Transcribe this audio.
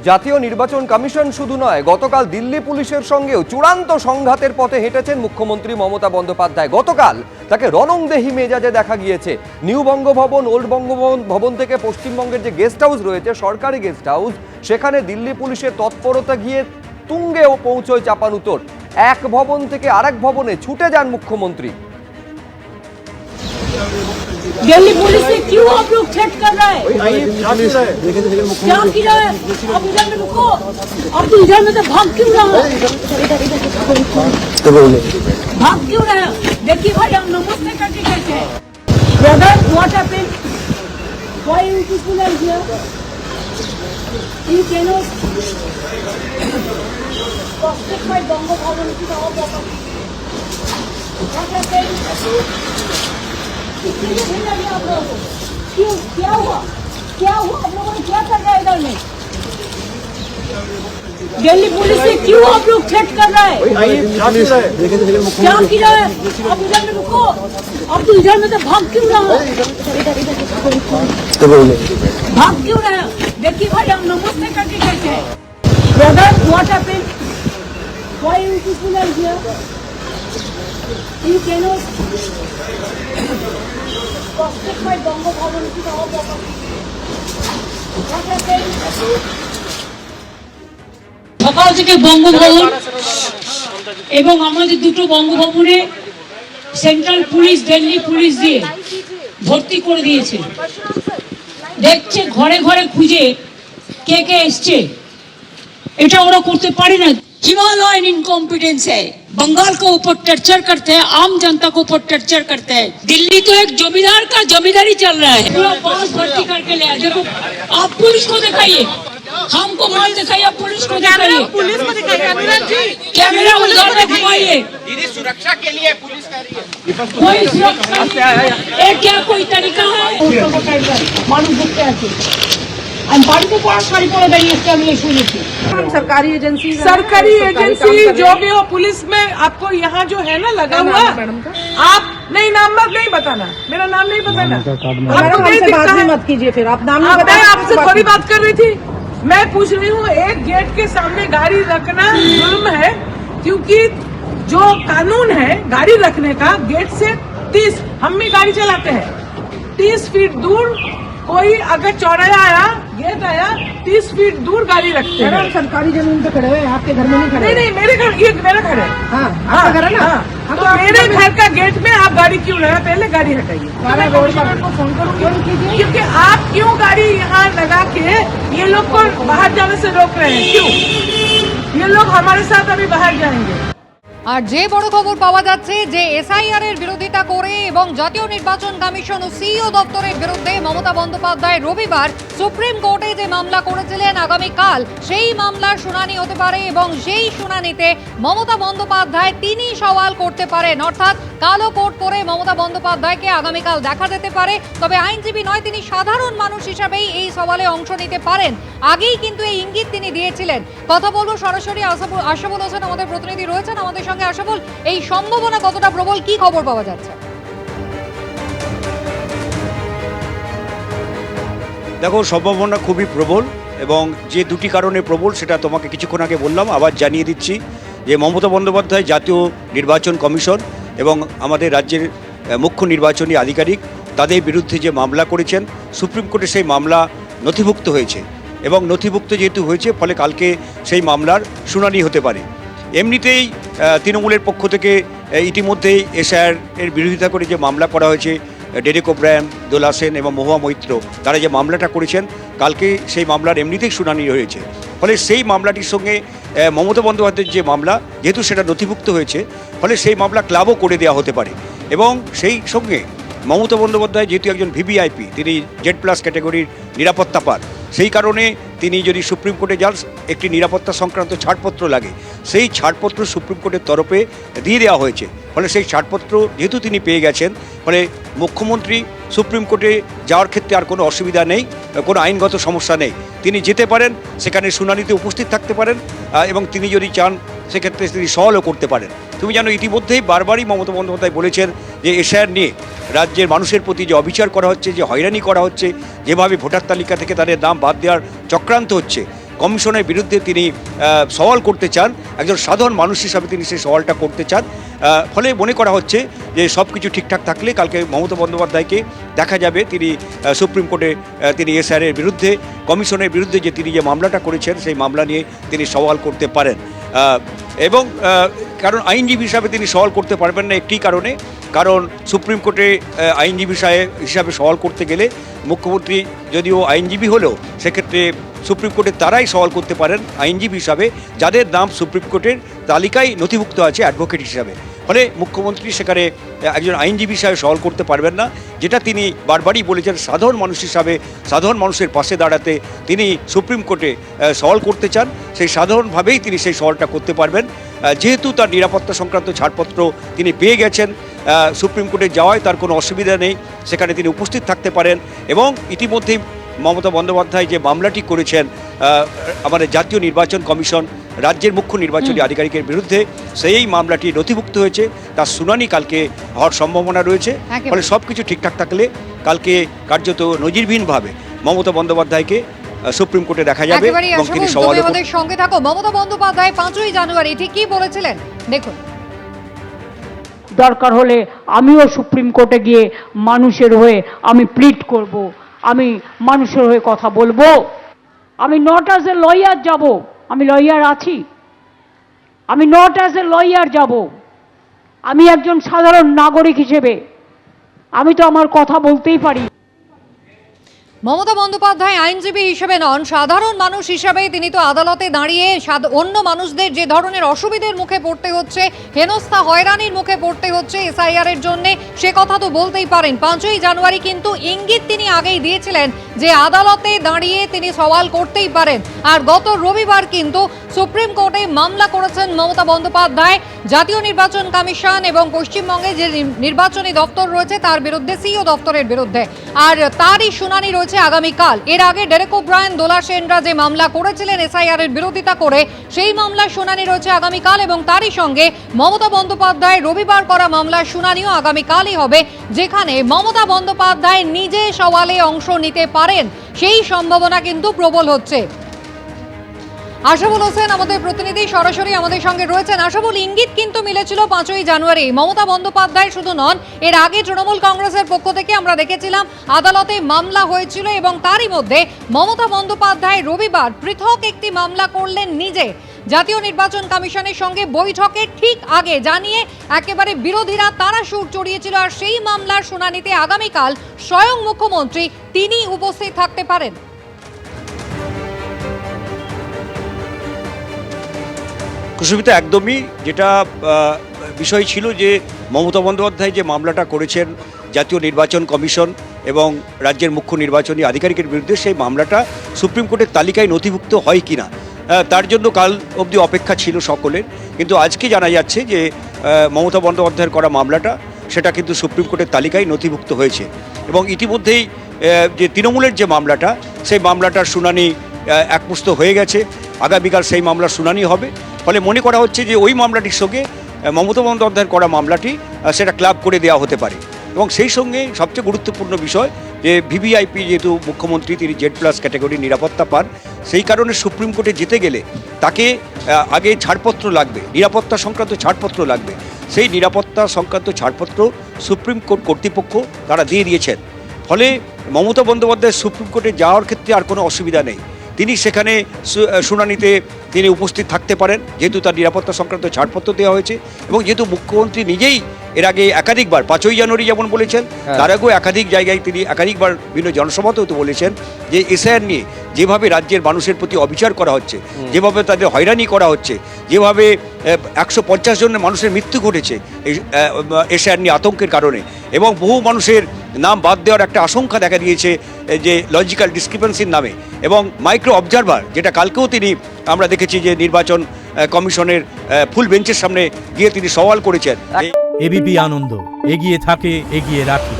জাতীয় নির্বাচন কমিশন শুধু নয়, গতকাল দিল্লি পুলিশের সঙ্গেও চূড়ান্ত সংঘাতের পথে হেঁটেছেন মুখ্যমন্ত্রী মমতা বন্দ্যোপাধ্যায়। গতকাল তাকে রণংদেহী মেজাজে দেখা গিয়েছে। নিউ বঙ্গভবন, ওল্ড বঙ্গভবন থেকে পশ্চিমবঙ্গের যে গেস্ট হাউস রয়েছে, সরকারি গেস্ট হাউস, সেখানে দিল্লি পুলিশের তৎপরতা গিয়ে তুঙ্গেও পৌঁছয় চাপানুতোর। এক ভবন থেকে আরেক ভবনে ছুটে যান মুখ্যমন্ত্রী। दिल्ली पुलिस से क्यों आप लोग थ्रेट कर रहे हैं? क्या किया है? आप इधर में रुको। आप तो इधर में तो भाग क्यों रहे हो? भाग क्यों रहे हो? देखिए भाई, हम नमस्ते करके कहते हैं। Brother, what happened? Why you people are here? You cannot prospect my Bongo Bhavan to our property. What happened? क्यों? क्या हुआ आप लोगों ने क्या कर रहा है इधर में? दिल्ली पुलिस से क्यों आप लोग थ्रेट कर रहे हैं? क्या किया है? आप इधर में रुको। आप तो इधर में तो भाग क्यों रहे हो? भाग क्यों रहे हो? देखिए भाई, हम नमस्ते करके कहते हैं। Brother, what happened? Why you people are here? You cannot prospect my Bongo Bhavan to our property. What happened? সকাল থেকে বঙ্গভবন এবং আমাদের দুটো বঙ্গভবনে সেন্ট্রাল পুলিশ, দিল্লি পুলিশ দিয়ে ভর্তি করে দিয়েছে। দেখছে ঘরে ঘরে খুঁজে কে কে এসছে। এটা ওরা करते पारे ना। हिमालयन इनकॉम्पिटेंस है। बंगाल को ऊपर टर्चर करते हैं, आम जनता को ऊपर टर्चर करते हैं। दिल्ली तो एक जमींदार का जमींदारी चल रहा है। पूरा बॉस भर्ती करके ले आए। देखो, आप पुलिस को दिखाइए, हमको माल दिखाइए, आप पुलिस को दिखाइए। पुलिस को दिखाइए, कैमरा उधर में घुमाइए। दीदी सुरक्षा के लिए पुलिस कर रही है। कोई सुरक्षा एक क्या कोई तरीका है? मालूम देखते हैं सरकारी एजेंसी जो भी हो, पुलिस में आपको यहाँ जो है ना लगा हुआ, आप नहीं नाम मत नहीं बताना, मेरा नाम नहीं बताना। आपको नहीं दिखता है, मत कीजिए फिर आप नाम। मैं आपसे थोड़ी बात कर रही थी, मैं पूछ रही हूँ एक गेट के सामने गाड़ी रखना जुल्म है, क्योंकि जो कानून है गाड़ी रखने का, गेट से 30, हम भी गाड़ी चलाते हैं, 30 फीट दूर कोई अगर चौराया आया, गेट आया, 30 फीट दूर गाड़ी रखते हैं। सरकारी जमीन पे खड़े हुए, आपके घर में नहीं खड़े? नहीं, मेरे घर, ये मेरा घर है। हाँ, आपका घर है ना? तो मेरे घर का गेट में आप गाड़ी क्यों लगा? पहले गाड़ी हटाइए। को फोन करूँगी, क्योंकि आप क्यों गाड़ी यहाँ लगा के ये लोग को बाहर जाने से रोक रहे हैं? क्यों? ये लोग हमारे साथ अभी बाहर जाएंगे। আর যে বড় খবর পাওয়া যাচ্ছে যে এসআইআর এর বিরোধিতা করে এবং জাতীয় নির্বাচন কমিশন ও সিইও দপ্তরের বিরুদ্ধে মমতা বন্দ্যোপাধ্যায় রবিবার সুপ্রিম কোর্টে যে মামলা করেছিলেন, আগামীকাল সেই মামলার শুনানি হতে পারে এবং সেই শুনানিতে মমতা বন্দ্যোপাধ্যায় তিনি সওয়াল করতে পারেন। অর্থাৎ কালো কোট পরে মমতা বন্দ্যোপাধ্যায়কে আগামীকাল দেখা যেতে পারে। তবে আইনজীবী নয়, তিনি সাধারণ মানুষ হিসাবেই এই সওয়ালে অংশ নিতে পারেন। আগেই কিন্তু এই ইঙ্গিত তিনি দিয়েছিলেন। কথা বলবো সরাসরি আশাবুল হোসেন, আমাদের প্রতিনিধি রয়েছেন আমাদের সঙ্গে। আশাবুল, এই সম্ভাবনা কতটা প্রবল, কি খবর পাওয়া যাচ্ছে? দেখো, সম্ভাবনা খুবই প্রবল এবং যে দুটি কারণে প্রবল সেটা তোমাকে কিছুক্ষণ আগে বললাম, আবার জানিয়ে দিচ্ছি যে মমতা বন্দ্যোপাধ্যায়, জাতীয় নির্বাচন কমিশন এবং আমাদের রাজ্যের মুখ্য নির্বাচনী আধিকারিক তাদের বিরুদ্ধে যে মামলা করেছেন, সুপ্রিম কোর্টে সেই মামলা নথিভুক্ত হয়েছে এবং নথিভুক্ত যেহেতু হয়েছে, ফলে কালকে সেই মামলার শুনানি হতে পারে। এমনিতেই তৃণমূলের পক্ষ থেকে ইতিমধ্যেই এসআইআর এর বিরোধিতা করে যে মামলা করা হয়েছে, ডেরেক ওব্রায়ান, দোলা সেন এবং মহুয়া মৈত্র, তারা যে মামলাটা করেছেন, কালকে সেই মামলার এমনিতেই শুনানি হয়েছে। ফলে সেই মামলাটির সঙ্গে মমতা বন্দ্যোপাধ্যায়ের যে মামলা, যেহেতু সেটা নথিভুক্ত হয়েছে, ফলে সেই মামলা ক্লাবও করে দেওয়া হতে পারে। এবং সেই সঙ্গে মমতা বন্দ্যোপাধ্যায় যেহেতু একজন ভিভিআইপি, তিনি জেড প্লাস ক্যাটাগরির নিরাপত্তা পান, সেই কারণে তিনি যদি সুপ্রিম কোর্টে যান, একটি নিরাপত্তা সংক্রান্ত ছাড়পত্র লাগে, সেই ছাড়পত্র সুপ্রিম কোর্টের তরফে দিয়ে দেওয়া হয়েছে। ফলে সেই ছাড়পত্র যেহেতু তিনি পেয়ে গেছেন, ফলে মুখ্যমন্ত্রী সুপ্রিম কোর্টে যাওয়ার ক্ষেত্রে আর কোনো অসুবিধা নেই, কোনো আইনগত সমস্যা নেই। তিনি যেতে পারেন, সেখানে শুনানিতে উপস্থিত থাকতে পারেন এবং তিনি যদি চান সেক্ষেত্রে তিনি সওয়ালও করতে পারেন। তুমি জানো, ইতিমধ্যেই বারবারই মমতা বন্দ্যোপাধ্যায় বলেছেন যে এসআইআর নিয়ে রাজ্যের মানুষের প্রতি যে অবিচার করা হচ্ছে, যে হয়রানি করা হচ্ছে, যেভাবে ভোটার তালিকা থেকে তাদের নাম বাদ দেওয়ার চক্রান্ত হচ্ছে, কমিশনের বিরুদ্ধে তিনি সওয়াল করতে চান, একজন সাধারণ মানুষ হিসাবে তিনি সেই সওয়ালটা করতে চান। ফলে মনে করা হচ্ছে যে সব কিছু ঠিকঠাক থাকলে কালকে মমতা বন্দ্যোপাধ্যায়কে দেখা যাবে তিনি সুপ্রিম কোর্টে তিনি এসআইআরের বিরুদ্ধে, কমিশনের বিরুদ্ধে যে তিনি যে মামলাটা করেছেন সেই মামলা নিয়ে তিনি সওয়াল করতে পারেন। এবং কারণ আইনজীবী হিসাবে তিনি সওয়াল করতে পারবেন না একটি কারণে, কারণ সুপ্রিম কোর্টে আইনজীবী হিসাবে সওয়াল করতে গেলে মুখ্যমন্ত্রী যদিও আইনজীবী হলেও সেক্ষেত্রে সুপ্রিম কোর্টে তারাই সওয়াল করতে পারেন আইনজীবী হিসাবে যাদের নাম সুপ্রিম কোর্টের তালিকায় নথিভুক্ত আছে অ্যাডভোকেট হিসাবে। ফলে মুখ্যমন্ত্রী সেখানে একজন আইনজীবী হিসাবে সওয়াল করতে পারবেন না, যেটা তিনি বারবারই বলেছেন সাধারণ মানুষ হিসাবে সাধারণ মানুষের পাশে দাঁড়াতে তিনি সুপ্রিম কোর্টে সওয়াল করতে চান। সেই সাধারণভাবেই তিনি সেই সওয়ালটা করতে পারবেন, যেহেতু তার নিরাপত্তা সংক্রান্ত ছাড়পত্র তিনি পেয়ে গেছেন। সুপ্রিম কোর্টে যাওয়ায় তার কোনো অসুবিধা নেই, সেখানে তিনি উপস্থিত থাকতে পারেন। এবং ইতিমধ্যেই মমতা বন্দ্যোপাধ্যায় যে মামলাটি করেছেন আমাদের জাতীয় নির্বাচন কমিশন রাজ্যের মুখ্য নির্বাচনী আধিকারিকের বিরুদ্ধে, সেই মামলাটি নথিভুক্ত হয়েছে, তার শুনানি কালকে হওয়ার সম্ভাবনা রয়েছে। ফলে সব কিছু ঠিকঠাক থাকলে কালকে কার্যত নজিরবিহীনভাবে মমতা বন্দ্যোপাধ্যায়কে সুপ্রিম কোর্টে দেখা যাবে এবং তিনি সওয়াল আমাদের সঙ্গে থাকো। মমতা বন্দ্যোপাধ্যায় 5ই জানুয়ারি ঠিক কি বলেছিলেন দেখুন। দরকার হলে আমিও সুপ্রিম কোর্টে গিয়ে মানুষের হয়ে আমি প্লিড করব, আমি মানুষের হয়ে কথা বলবো। আমি নট অ্যাজ এ লয়ার যাব, আমি লয়ার আছি, আমি নট অ্যাজ এ লয়ার যাব, আমি একজন সাধারণ নাগরিক হিসেবে আমি তো আমার কথা বলতেই পারি। মমতা বন্দ্যোপাধ্যায় আইনজীবী হিসেবে নন, সাধারণ মানুষ হিসেবে তিনি তো আদালতে দাঁড়িয়ে অন্য মানুষদের যে ধরনের অসুবিধার মুখে পড়তে হচ্ছে, হেনস্থা হয়রানির মুখে পড়তে হচ্ছে এসআইআর এর জন্য, সে কথা তো বলতেই পারেন। 5ই জানুয়ারি কিন্তু ইঙ্গিত তিনি আগেই দিয়েছিলেন যে আদালতে দাঁড়িয়ে তিনি সওয়াল করতেই পারেন। আর গত রবিবার কিন্তু সুপ্রিম কোর্টে মামলা করেছেন মমতা বন্দ্যোপাধ্যায় জাতীয় নির্বাচন কমিশন এবং পশ্চিমবঙ্গে যে নির্বাচনী দপ্তর রয়েছে তার বিরুদ্ধে, সিইও দপ্তরের বিরুদ্ধে। আর তারই শুনানি রয়েছে আগামীকাল। এর আগে ডেরেক ওব্রায়েন, দোলা সেনরা যে মামলা করেছিলেন এসআইআর এর বিরোধিতা করে, সেই মামলার শুনানি রয়েছে আগামীকাল এবং তারই সঙ্গে মমতা বন্দ্যোপাধ্যায় রবিবার করা মামলার শুনানিও আগামীকালই হবে, যেখানে মমতা বন্দ্যোপাধ্যায় নিজে সওয়ালে অংশ নিতে পারেন সেই সম্ভাবনা কিন্তু প্রবল হচ্ছে। আশাবুল হোসেন আমাদের প্রতিনিধি সরাসরি আমাদের সঙ্গে রয়েছেন। আশাবুল, ইঙ্গিত কিন্তু মিলেছিল 5ই জানুয়ারি। মমতা বন্দ্যোপাধ্যায় শুধু নন, এর আগে তৃণমূল কংগ্রেসের পক্ষ থেকে আমরা দেখেছিলাম আদালতে মামলা হয়েছিল এবং তারই মধ্যে মমতা বন্দ্যোপাধ্যায় রবিবার পৃথক একটি মামলা করলেন নিজে জাতীয় নির্বাচন কমিশনের সঙ্গে বৈঠকের ঠিক আগে, জানিয়ে একেবারে বিরোধীরা তারা সুর চড়িয়েছিল। আর সেই মামলার শুনানিতে আগামীকাল স্বয়ং মুখ্যমন্ত্রী তিনি উপস্থিত থাকতে পারেন। কুসুমিতা, একদমই যেটা বিষয় ছিল যে মমতা বন্দ্যোপাধ্যায় যে মামলাটা করেছেন জাতীয় নির্বাচন কমিশন এবং রাজ্যের মুখ্য নির্বাচনী আধিকারিকের বিরুদ্ধে, সেই মামলাটা সুপ্রিম কোর্টের তালিকায় নথিভুক্ত হয় কিনা তার জন্য কাল অবধি অপেক্ষা ছিল সকলের। কিন্তু আজকে জানা যাচ্ছে যে মমতা বন্দ্যোপাধ্যায়ের করা মামলাটা সেটা কিন্তু সুপ্রিম কোর্টের তালিকায় নথিভুক্ত হয়েছে এবং ইতিমধ্যেই যে তৃণমূলের যে মামলাটা সেই মামলাটার শুনানি একমুস্ত হয়ে গেছে। আগামীকাল সেই মামলার শুনানি হবে। ফলে মনে করা হচ্ছে যে ওই মামলাটির সঙ্গে মমতা বন্দ্যোপাধ্যায়ের করা মামলাটি সেটা ক্লাব করে দেওয়া হতে পারে। এবং সেই সঙ্গে সবচেয়ে গুরুত্বপূর্ণ বিষয় যে ভিভিআইপি যেহেতু মুখ্যমন্ত্রী তিনি Z+ ক্যাটাগরির নিরাপত্তা পান, সেই কারণে সুপ্রিম কোর্টে যেতে গেলে তাকে আগে ছাড়পত্র লাগবে, নিরাপত্তা সংক্রান্ত ছাড়পত্র লাগবে। সেই নিরাপত্তা সংক্রান্ত ছাড়পত্র সুপ্রিম কোর্ট কর্তৃপক্ষ তারা দিয়ে দিয়েছেন। ফলে মমতা বন্দ্যোপাধ্যায় সুপ্রিম কোর্টে যাওয়ার ক্ষেত্রে আর কোনো অসুবিধা নেই, তিনি সেখানে শুনানিতে তিনি উপস্থিত থাকতে পারেন, যেহেতু তার নিরাপত্তা সংক্রান্ত ছাড়পত্র দেওয়া হয়েছে এবং যেহেতু মুখ্যমন্ত্রী নিজেই এর আগে একাধিকবার 5ই জানুয়ারি যেমন বলেছেন, তার আগেও একাধিক জায়গায় তিনি একাধিকবার বিভিন্ন জনসভাতেও তো বলেছেন যে এসআইআর নিয়ে যেভাবে রাজ্যের মানুষের প্রতি অবিচার করা হচ্ছে, যেভাবে তাদের হয়রানি করা হচ্ছে, যেভাবে 150 জনের মানুষের মৃত্যু ঘটেছে এসআইআর নিয়ে আতঙ্কের কারণে, এবং বহু মানুষের নাম বাদ দেওয়ার একটা আশঙ্কা দেখা দিয়েছে যে লজিক্যাল ডিসক্রিপেন্সির নামে, এবং মাইক্রো অবজারভার যেটা কালকেও তিনি আমরা দেখেছি যে নির্বাচন কমিশনের ফুল বেঞ্চের সামনে গিয়ে তিনি সওয়াল করেছেন। এবিপি আনন্দ এগিয়ে থাকে, এগিয়ে রাখে।